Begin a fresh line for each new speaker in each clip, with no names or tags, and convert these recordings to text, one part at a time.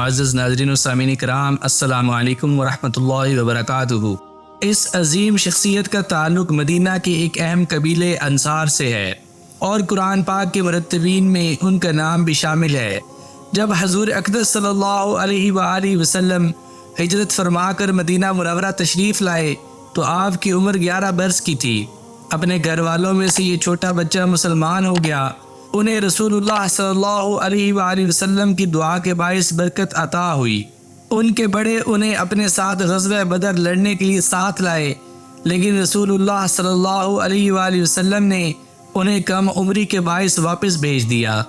معزز ناظرین و سامعین کرام، السلام علیکم ورحمۃ اللہ وبرکاتہ۔ اس عظیم شخصیت کا تعلق مدینہ کے ایک اہم قبیلے انصار سے ہے اور قرآن پاک کے مرتبین میں ان کا نام بھی شامل ہے۔ جب حضور اقدس صلی اللہ علیہ وآلہ وسلم ہجرت فرما کر مدینہ منورہ تشریف لائے تو آپ کی عمر 11 برس کی تھی۔ اپنے گھر والوں میں سے یہ چھوٹا بچہ مسلمان ہو گیا۔ انہیں رسول اللہ صلی اللہ علیہ وآلہ وسلم کی دعا کے باعث برکت عطا ہوئی۔ ان کے بڑے انہیں اپنے ساتھ غزوہ بدر لڑنے کے لیے ساتھ لائے، لیکن رسول اللہ صلی اللہ علیہ وآلہ وسلم نے انہیں کم عمری کے باعث واپس بھیج دیا۔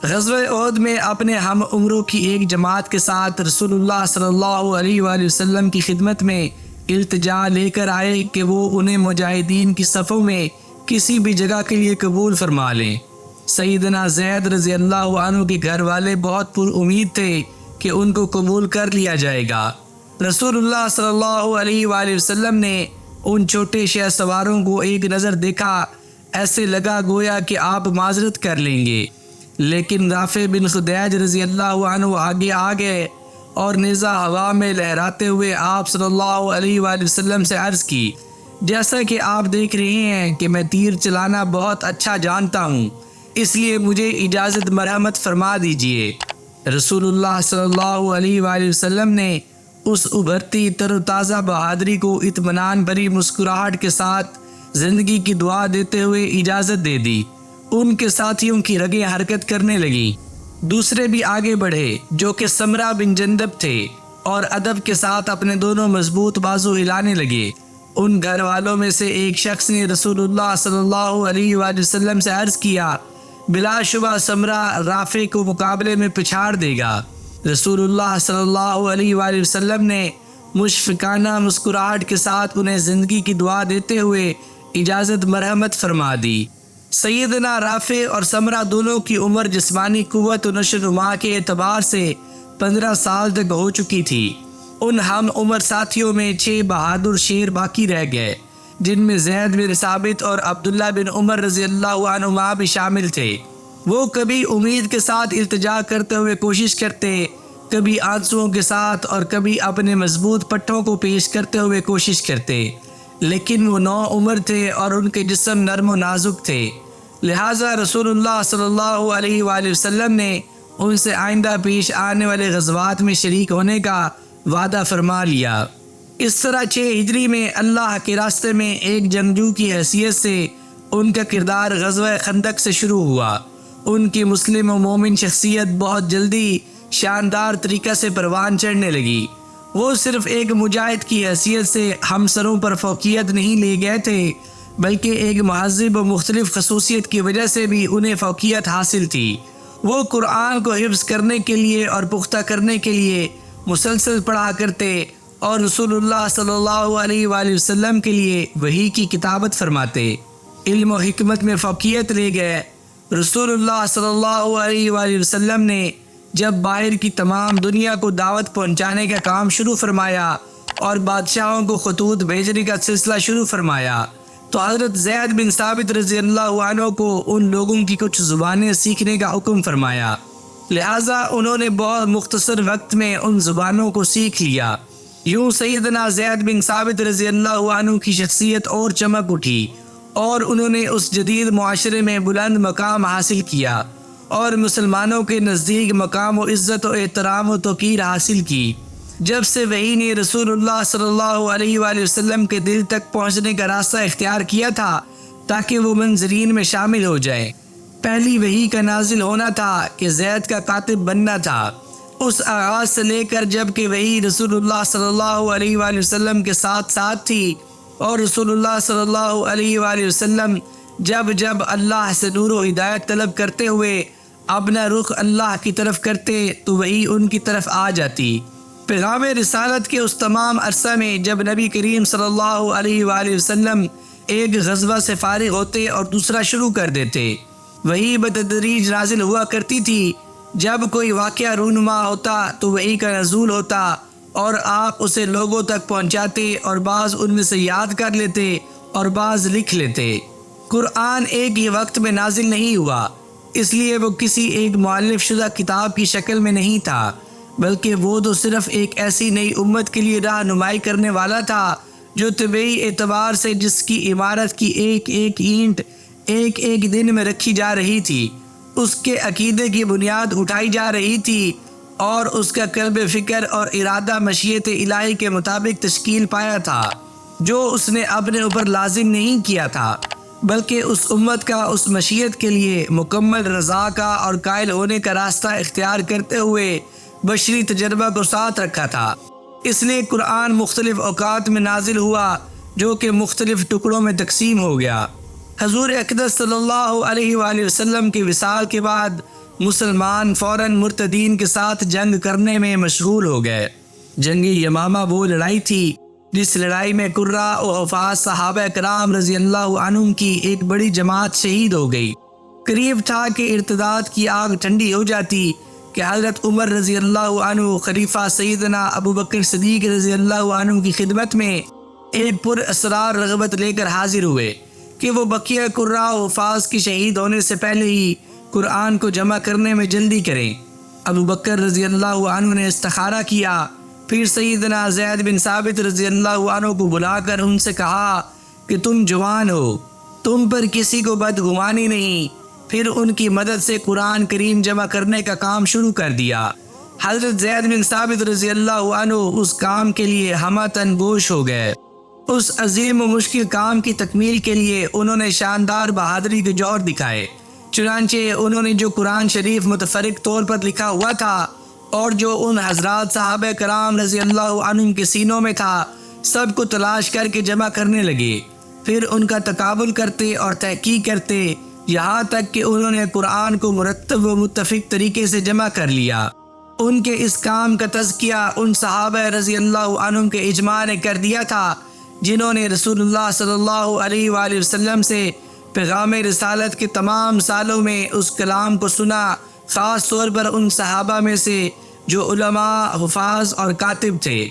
غزوہ احد میں اپنے ہم عمروں کی ایک جماعت کے ساتھ رسول اللہ صلی اللہ علیہ وآلہ وسلم کی خدمت میں التجا لے کر آئے کہ وہ انہیں مجاہدین کی صفوں میں کسی بھی جگہ کے لیے قبول فرما لیں۔ سیدنا زید رضی اللہ عنہ کے گھر والے بہت پر امید تھے کہ ان کو قبول کر لیا جائے گا۔ رسول اللہ صلی اللہ علیہ وآلہ وسلم نے ان چھوٹے شہ سواروں کو ایک نظر دیکھا، ایسے لگا گویا کہ آپ معذرت کر لیں گے، لیکن رافع بن خدیج رضی اللہ عنہ آگے آ گئے اور نیزہ ہوا میں لہراتے ہوئے آپ صلی اللہ علیہ وآلہ وسلم سے عرض کی، جیسا کہ آپ دیکھ رہے ہیں کہ میں تیر چلانا بہت اچھا جانتا ہوں، اس لیے مجھے اجازت مرحمت فرما دیجئے۔ رسول اللہ صلی اللہ علیہ وآلہ وسلم نے اس ابھرتی تر و تازہ بہادری کو اطمینان بھری مسکراہٹ کے ساتھ زندگی کی دعا دیتے ہوئے اجازت دے دی۔ ان کے ساتھیوں کی رگیں حرکت کرنے لگی۔ دوسرے بھی آگے بڑھے جو کہ سمرہ بن جندب تھے اور ادب کے ساتھ اپنے دونوں مضبوط بازو ہلانے لگے۔ ان گھر والوں میں سے ایک شخص نے رسول اللہ صلی اللہ علیہ وآلہ وسلم سے عرض کیا، بلا شبہ سمرہ رافع کو مقابلے میں پچھاڑ دے گا۔ رسول اللہ صلی اللہ علیہ وآلہ وسلم نے مشفقانہ مسکراہٹ کے ساتھ انہیں زندگی کی دعا دیتے ہوئے اجازت مرحمت فرما دی۔ سیدنا رافع اور سمرہ دونوں کی عمر جسمانی قوت و نشو و نما کے اعتبار سے 15 سال تک ہو چکی تھی۔ ان ہم عمر ساتھیوں میں 6 بہادر شیر باقی رہ گئے، جن میں زید بن ثابت اور عبداللہ بن عمر رضی اللہ عنہما بھی شامل تھے۔ وہ کبھی امید کے ساتھ التجا کرتے ہوئے کوشش کرتے، کبھی آنسوؤں کے ساتھ اور کبھی اپنے مضبوط پٹھوں کو پیش کرتے ہوئے کوشش کرتے، لیکن وہ نو عمر تھے اور ان کے جسم نرم و نازک تھے، لہٰذا رسول اللہ صلی اللہ علیہ وآلہ وسلم نے ان سے آئندہ پیش آنے والے غزوات میں شریک ہونے کا وعدہ فرما لیا۔ اس طرح 6 ہجری میں اللہ کے راستے میں ایک جنگجو کی حیثیت سے ان کا کردار غزوہ خندق سے شروع ہوا۔ ان کی مسلم و مومن شخصیت بہت جلدی شاندار طریقہ سے پروان چڑھنے لگی۔ وہ صرف ایک مجاہد کی حیثیت سے ہمسروں پر فوقیت نہیں لے گئے تھے، بلکہ ایک مہذب و مختلف خصوصیت کی وجہ سے بھی انہیں فوقیت حاصل تھی۔ وہ قرآن کو حفظ کرنے کے لیے اور پختہ کرنے کے لیے مسلسل پڑھا کرتے اور رسول اللہ صلی اللہ علیہ وآلہ وسلم کے لیے وحی کی کتابت فرماتے۔ علم و حکمت میں فوقیت لے گئے۔ رسول اللہ صلی اللہ علیہ وآلہ وسلم نے جب باہر کی تمام دنیا کو دعوت پہنچانے کا کام شروع فرمایا اور بادشاہوں کو خطوط بھیجنے کا سلسلہ شروع فرمایا تو حضرت زید بن ثابت رضی اللہ عنہ کو ان لوگوں کی کچھ زبانیں سیکھنے کا حکم فرمایا، لہٰذا انہوں نے بہت مختصر وقت میں ان زبانوں کو سیکھ لیا۔ یوں سیدنا زید بن ثابت رضی اللہ عنہ کی شخصیت اور چمک اٹھی اور انہوں نے اس جدید معاشرے میں بلند مقام حاصل کیا اور مسلمانوں کے نزدیک مقام و عزت و احترام و توقیر حاصل کی۔ جب سے وحی نے رسول اللہ صلی اللہ علیہ وآلہ وسلم کے دل تک پہنچنے کا راستہ اختیار کیا تھا تاکہ وہ منظرین میں شامل ہو جائے، پہلی وحی کا نازل ہونا تھا کہ زید کا کاتب بننا تھا۔ اس آغاز سے لے کر جب کہ وحی رسول اللہ صلی اللہ علیہ وآلہ وسلم کے ساتھ ساتھ تھی اور رسول اللہ صلی اللہ علیہ وآلہ وسلم جب اللہ سے نور و ہدایت طلب کرتے ہوئے اپنا رخ اللہ کی طرف کرتے تو وحی ان کی طرف آ جاتی۔ پیغام رسالت کے اس تمام عرصہ میں جب نبی کریم صلی اللہ علیہ وآلہ وسلم ایک غزوہ سے فارغ ہوتے اور دوسرا شروع کر دیتے، وحی بتدریج نازل ہوا کرتی تھی۔ جب کوئی واقعہ رونما ہوتا تو وحی کا نزول ہوتا اور آپ اسے لوگوں تک پہنچاتے اور بعض ان میں سے یاد کر لیتے اور بعض لکھ لیتے۔ قرآن ایک ہی وقت میں نازل نہیں ہوا، اس لیے وہ کسی ایک مؤلف شدہ کتاب کی شکل میں نہیں تھا۔ بلکہ وہ تو صرف ایک ایسی نئی امت کے لیے رہنمائی کرنے والا تھا جو طبعی اعتبار سے جس کی عمارت کی ایک ایک اینٹ ایک ایک دن میں رکھی جا رہی تھی، اس کے عقیدے کی بنیاد اٹھائی جا رہی تھی، اور اس کا قلب فکر اور ارادہ مشیت الہی کے مطابق تشکیل پایا تھا، جو اس نے اپنے اوپر لازم نہیں کیا تھا، بلکہ اس امت کا اس مشیت کے لیے مکمل رضا کا اور قائل ہونے کا راستہ اختیار کرتے ہوئے بشری تجربہ کو ساتھ رکھا تھا۔ اس لیے قرآن مختلف اوقات میں نازل ہوا، جو کہ مختلف ٹکڑوں میں تقسیم ہو گیا۔ حضور اقدس صلی اللہ علیہ وآلہ وسلم کی وصال کے بعد مسلمان فوراً مرتدین کے ساتھ جنگ کرنے میں مشغول ہو گئے۔ جنگ یمامہ وہ لڑائی تھی جس لڑائی میں قرہ و حفاظ صحابہ کرام رضی اللہ عنہم کی ایک بڑی جماعت شہید ہو گئی۔ قریب تھا کہ ارتداد کی آگ ٹھنڈی ہو جاتی کہ حضرت عمر رضی اللہ عنہ خلیفہ سیدنا ابو بکر صدیق رضی اللہ عنہ کی خدمت میں ایک پر اسرار رغبت لے کر حاضر ہوئے کہ وہ بقیہ قرہ و حفاظ کی شہید ہونے سے پہلے ہی قرآن کو جمع کرنے میں جلدی کریں۔ ابو بکر رضی اللہ عنہ نے استخارہ کیا، پھر سیدنا زید بن ثابت رضی اللہ عنہ کو بلا کر ان سے کہا کہ تم جوان ہو، تم پر کسی کو بدگمانی نہیں۔ پھر ان کی مدد سے قرآن کریم جمع کرنے کا کام شروع کر دیا۔ حضرت زید بن ثابت رضی اللہ عنہ اس کام کے لیے ہمہ گوش ہو گئے۔ اس عظیم و مشکل کام کی تکمیل کے لیے انہوں نے شاندار بہادری کے جوہر دکھائے۔ چنانچہ انہوں نے جو قرآن شریف متفرق طور پر لکھا ہوا تھا اور جو ان حضرات صحابہ کرام رضی اللہ عنہم کے سینوں میں تھا، سب کو تلاش کر کے جمع کرنے لگے۔ پھر ان کا تقابل کرتے اور تحقیق کرتے، یہاں تک کہ انہوں نے قرآن کو مرتب و متفق طریقے سے جمع کر لیا۔ ان کے اس کام کا تزکیہ ان صحابہ رضی اللہ عنہم کے اجماع نے کر دیا تھا جنہوں نے رسول اللہ صلی اللہ علیہ وآلہ وسلم سے پیغام رسالت کے تمام سالوں میں اس کلام کو سنا، خاص طور پر ان صحابہ میں سے جو علماء، حفاظ اور کاتب تھے۔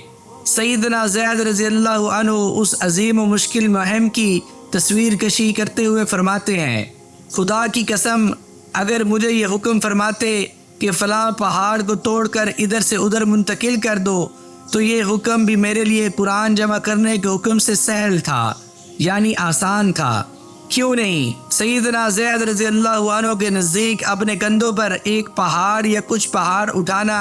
سیدنا زید رضی اللہ عنہ اس عظیم و مشکل مہم کی تصویر کشی کرتے ہوئے فرماتے ہیں، خدا کی قسم، اگر مجھے یہ حکم فرماتے کہ فلاں پہاڑ کو توڑ کر ادھر سے ادھر منتقل کر دو، تو یہ حکم بھی میرے لیے قرآن جمع کرنے کے حکم سے سہل تھا، یعنی آسان تھا۔ کیوں نہیں؟ سیدنا زید رضی اللہ عنہ کے نزدیک اپنے کندھوں پر ایک پہاڑ یا کچھ پہاڑ اٹھانا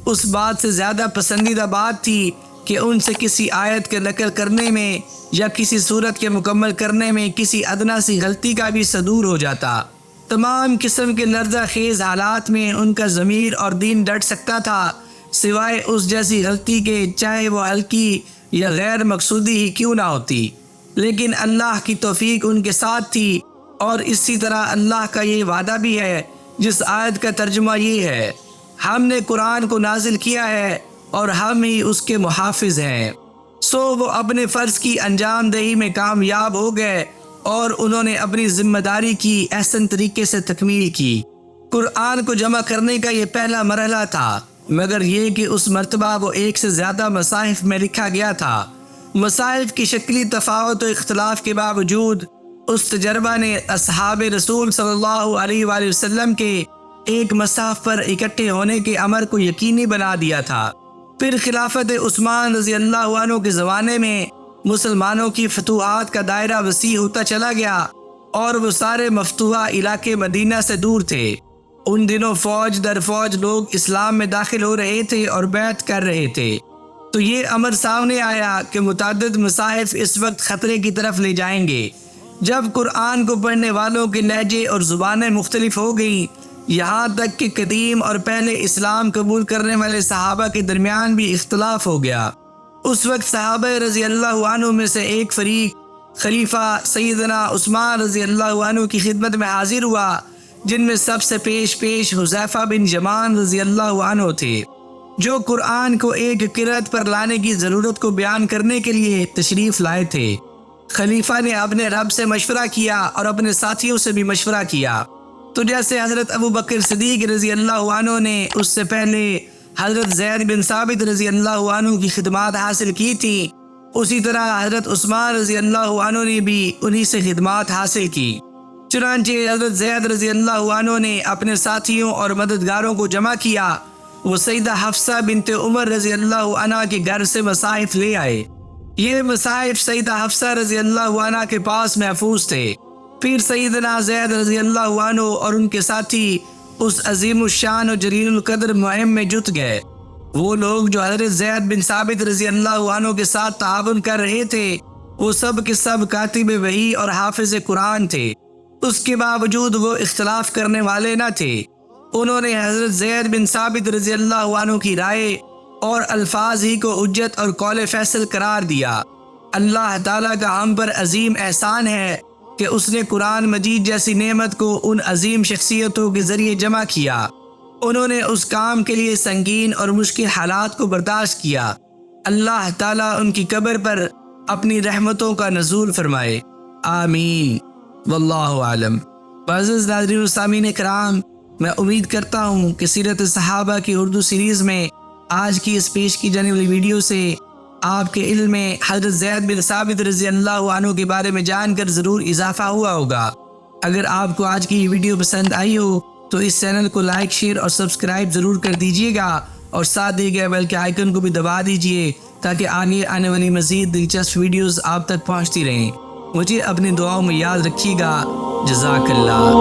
اس بات سے زیادہ پسندیدہ بات تھی کہ ان سے کسی آیت کے نقل کرنے میں یا کسی صورت کے مکمل کرنے میں کسی ادنا سی غلطی کا بھی صدور ہو جاتا۔ تمام قسم کے لرزہ خیز حالات میں ان کا ضمیر اور دین ڈٹ سکتا تھا، سوائے اس جیسی غلطی کے، چاہے وہ ہلکی یا غیر مقصودی ہی کیوں نہ ہوتی۔ لیکن اللہ کی توفیق ان کے ساتھ تھی، اور اسی طرح اللہ کا یہ وعدہ بھی ہے جس آیت کا ترجمہ یہ ہے، ہم نے قرآن کو نازل کیا ہے اور ہم ہی اس کے محافظ ہیں۔ سو وہ اپنے فرض کی انجام دہی میں کامیاب ہو گئے اور انہوں نے اپنی ذمہ داری کی احسن طریقے سے تکمیل کی۔ قرآن کو جمع کرنے کا یہ پہلا مرحلہ تھا، مگر یہ کہ اس مرتبہ وہ ایک سے زیادہ مصاحف میں لکھا گیا تھا۔ مصاحف کی شکلی تفاوت و اختلاف کے باوجود اس تجربہ نے اصحاب رسول صلی اللہ علیہ وآلہ وسلم کے ایک مصحف پر اکٹھے ہونے کے امر کو یقینی بنا دیا تھا۔ پھر خلافت عثمان رضی اللہ عنہ کے زمانے میں مسلمانوں کی فتوحات کا دائرہ وسیع ہوتا چلا گیا اور وہ سارے مفتوحہ علاقے مدینہ سے دور تھے۔ ان دنوں فوج در فوج لوگ اسلام میں داخل ہو رہے تھے اور بیعت کر رہے تھے، تو یہ امر سامنے آیا کہ متعدد مصاحف اس وقت خطرے کی طرف لے جائیں گے۔ جب قرآن کو پڑھنے والوں کے لہجے اور زبانیں مختلف ہو گئیں، یہاں تک کہ قدیم اور پہلے اسلام قبول کرنے والے صحابہ کے درمیان بھی اختلاف ہو گیا۔ اس وقت صحابہ رضی اللہ عنہ میں سے ایک فریق خلیفہ سیدنا عثمان رضی اللہ عنہ کی خدمت میں حاضر ہوا، جن میں سب سے پیش حذیفہ بن یمان رضی اللہ عنہ تھے، جو قرآن کو ایک قرأت پر لانے کی ضرورت کو بیان کرنے کے لیے تشریف لائے تھے۔ خلیفہ نے اپنے رب سے مشورہ کیا اور اپنے ساتھیوں سے بھی مشورہ کیا، تو جیسے حضرت ابو بکر صدیق رضی اللہ عنہ نے اس سے پہلے حضرت زید بن ثابت رضی اللہ عنہ کی خدمات حاصل کی تھی، اسی طرح حضرت عثمان رضی اللہ عنہ نے بھی انہی سے خدمات حاصل کی۔ چنانچہ حضرت زید رضی اللہ عنہ نے اپنے ساتھیوں اور مددگاروں کو جمع کیا وہ سیدہ حفصہ بنت عمر رضی اللہ عنہ کے گھر سے مصاحف لے آئے۔ یہ مصاحف سیدہ حفصہ رضی اللہ عنہ کے پاس محفوظ تھے۔ پھر سیدنا زید رضی اللہ عنہ اور ان کے ساتھی اس عظیم الشان اور جلیل القدر مہم میں جت گئے۔ وہ لوگ جو حضرت زید بن ثابت رضی اللہ عنہ کے ساتھ تعاون کر رہے تھے، وہ سب کے سب کاتب وحی اور حافظ قرآن تھے۔ اس کے باوجود وہ اختلاف کرنے والے نہ تھے۔ انہوں نے حضرت زید بن ثابت رضی اللہ عنہ کی رائے اور الفاظ ہی کو حجت اور قول فیصل قرار دیا۔ اللہ تعالیٰ کا ہم پر عظیم احسان ہے کہ اس نے قرآن مجید جیسی نعمت کو ان عظیم شخصیتوں کے ذریعے جمع کیا۔ انہوں نے اس کام کے لیے سنگین اور مشکل حالات کو برداشت کیا۔ اللہ تعالیٰ ان کی قبر پر اپنی رحمتوں کا نزول فرمائے، آمین، واللہ عالم۔ معزز ناظرین و سامعین کرام، میں امید کرتا ہوں کہ سیرت صحابہ کی اردو سیریز میں آج کی اس پیش کی جانے والی ویڈیو سے آپ کے علم میں حضرت زید بن ثابت رضی اللہ عنہ کے بارے میں جان کر ضرور اضافہ ہوا ہوگا۔ اگر آپ کو آج کی یہ ویڈیو پسند آئی ہو تو اس چینل کو لائک، شیئر اور سبسکرائب ضرور کر دیجئے گا، اور ساتھ دیے گئے بیل کے آئیکن کو بھی دبا دیجئے تاکہ آنے والی مزید دلچسپ ویڈیوز آپ تک پہنچتی رہیں۔ مجھے اپنی دعاؤں میں یاد رکھیے گا۔ جزاک اللہ۔